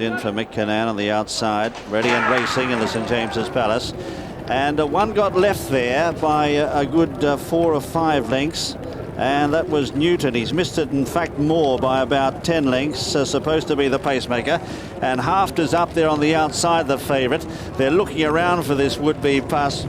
In for Mick on the outside, ready and racing in the St James's Palace, and one got left there by a good 4 or 5 lengths, and that was Newton. He's missed it, in fact, more by about 10 lengths, supposed to be the pacemaker. And Haafhd is up there on the outside, the favourite. They're looking around for this would-be past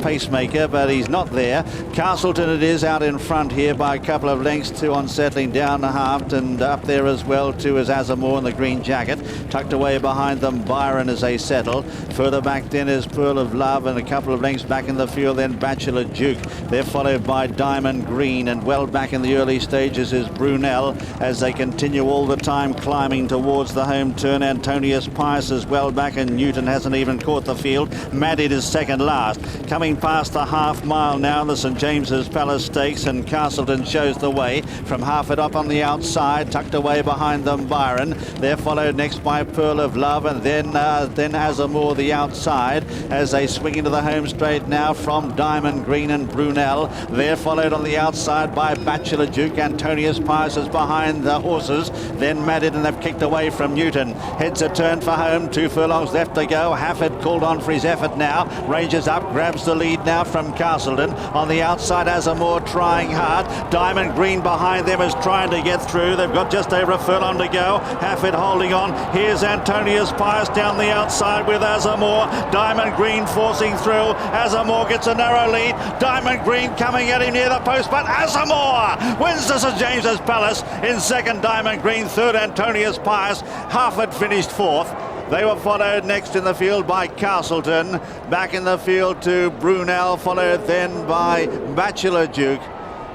pacemaker, but he's not there. Castleton it is out in front here by a couple of lengths, two on settling down to Haafhd, and up there as well too is Azamour in the green jacket. Tucked away behind them, Byron as they settle. Further back then is Pearl of Love, and a couple of lengths back in the field then Bachelor Duke. They're followed by Diamond Green, and well back in the early stages is Brunel as they continue all the time climbing towards the home turn. Antonius, Pius is well back, and Newton hasn't even caught the field. Madid is second last. Coming past the half-mile now, the St James's Palace Stakes, and Castleton shows the way from Haafhd up on the outside, tucked away behind them Byron. They're followed next by Pearl of Love, and then Azamour the outside as they swing into the home straight now from Diamond Green and Brunel. They're followed on the outside by Bachelor Duke. Antonius, Pius is behind the horses, then Madid, and they've kicked away from Newton. Heads a turn for home, 2 furlongs left to go. Haafhd called on for his effort now, ranges up, grabs the lead now from Castleton. On the outside, Azamour trying hard. Diamond Green behind them is trying to get through. They've got just over a furlong to go. Haafhd holding on. Here's Antonius, Pius down the outside with Azamour. Diamond Green forcing through. Azamour gets a narrow lead. Diamond Green coming at him near the post, but Azamour wins the St James's Palace in second. Diamond Green, third Antonius, Pius. Haafhd finished fourth. They were followed next in the field by Castleton. Back in the field to Brunel, followed then by Bachelor Duke.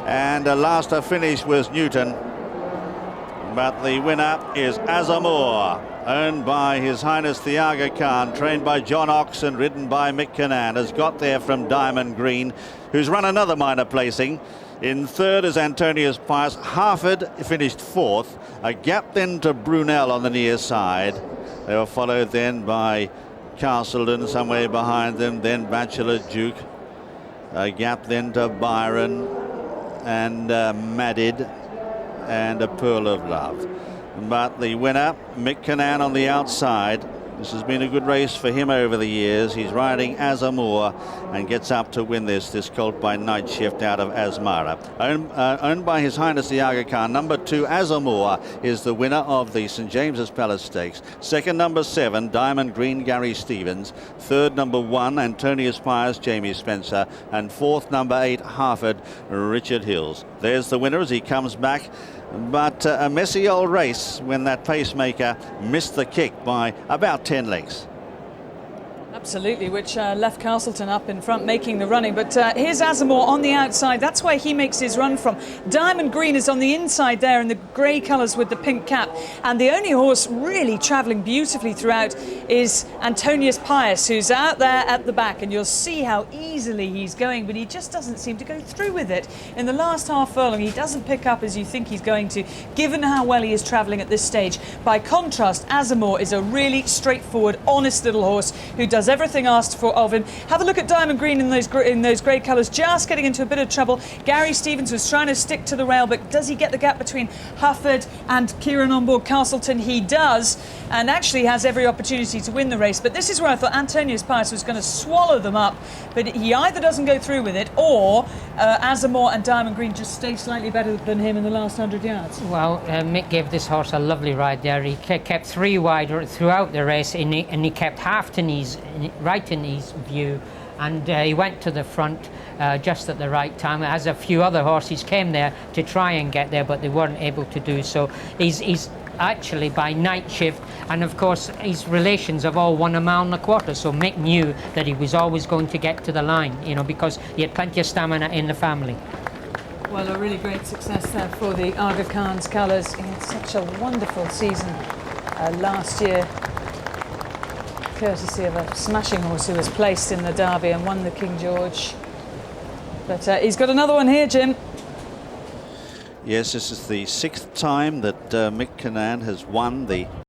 And last to finish was Newton. But the winner is Azamour, owned by His Highness the Aga Khan, trained by John Ox and ridden by Mick, has got there from Diamond Green, who's run another minor placing. In third is Antonius Pius. Haafhd finished fourth. A gap then to Brunel on the near side. They were followed then by Castleton, some way behind them, then Bachelor Duke. A gap then to Byron and Madid and a Pearl of Love. But the winner, Mick on the outside. This has been a good race for him over the years. He's riding Azamour and gets up to win this colt by night shift out of Asmara. Owned by His Highness the Aga Khan. Number 2, Azamour, is the winner of the St James's Palace Stakes. Second, number 7, Diamond Green, Gary Stevens. Third, number 1, Antonius Pius, Jamie Spencer. And fourth, number 8, Haafhd, Richard Hills. There's the winner as he comes back. But a messy old race when that pacemaker missed the kick by about 10 lengths. Absolutely, which left Castleton up in front making the running. But here's Azamour on the outside. That's where he makes his run from. Diamond Green is on the inside there in the grey colours with the pink cap. And the only horse really travelling beautifully throughout is Antonius Pius, who's out there at the back. And you'll see how easily he's going, but he just doesn't seem to go through with it. In the last half furlong, he doesn't pick up as you think he's going to, given how well he is travelling at this stage. By contrast, Azamour is a really straightforward, honest little horse who does everything asked for of him. Have a look at Diamond Green in those grey colours, just getting into a bit of trouble. Gary Stevens was trying to stick to the rail, but does he get the gap between Haafhd and Kieran on board Castleton? He does, and actually has every opportunity to win the race. But this is where I thought Antonius Pius was going to swallow them up, but he either doesn't go through with it, or Azamour and Diamond Green just stay slightly better than him in the last 100 yards. Well, Mick gave this horse a lovely ride there. He kept 3 wide throughout the race, and he kept right in his view, and he went to the front just at the right time, as a few other horses came there to try and get there, but they weren't able to do so. He's actually by night shift, and of course his relations have all won 1.25 miles, so Mick knew that he was always going to get to the line, because he had plenty of stamina in the family. Well, a really great success there for the Aga Khan's colours. He had such a wonderful season last year, courtesy of a smashing horse who was placed in the Derby and won the King George. But he's got another one here, Jim. Yes, this is the 6th time that Mick has won the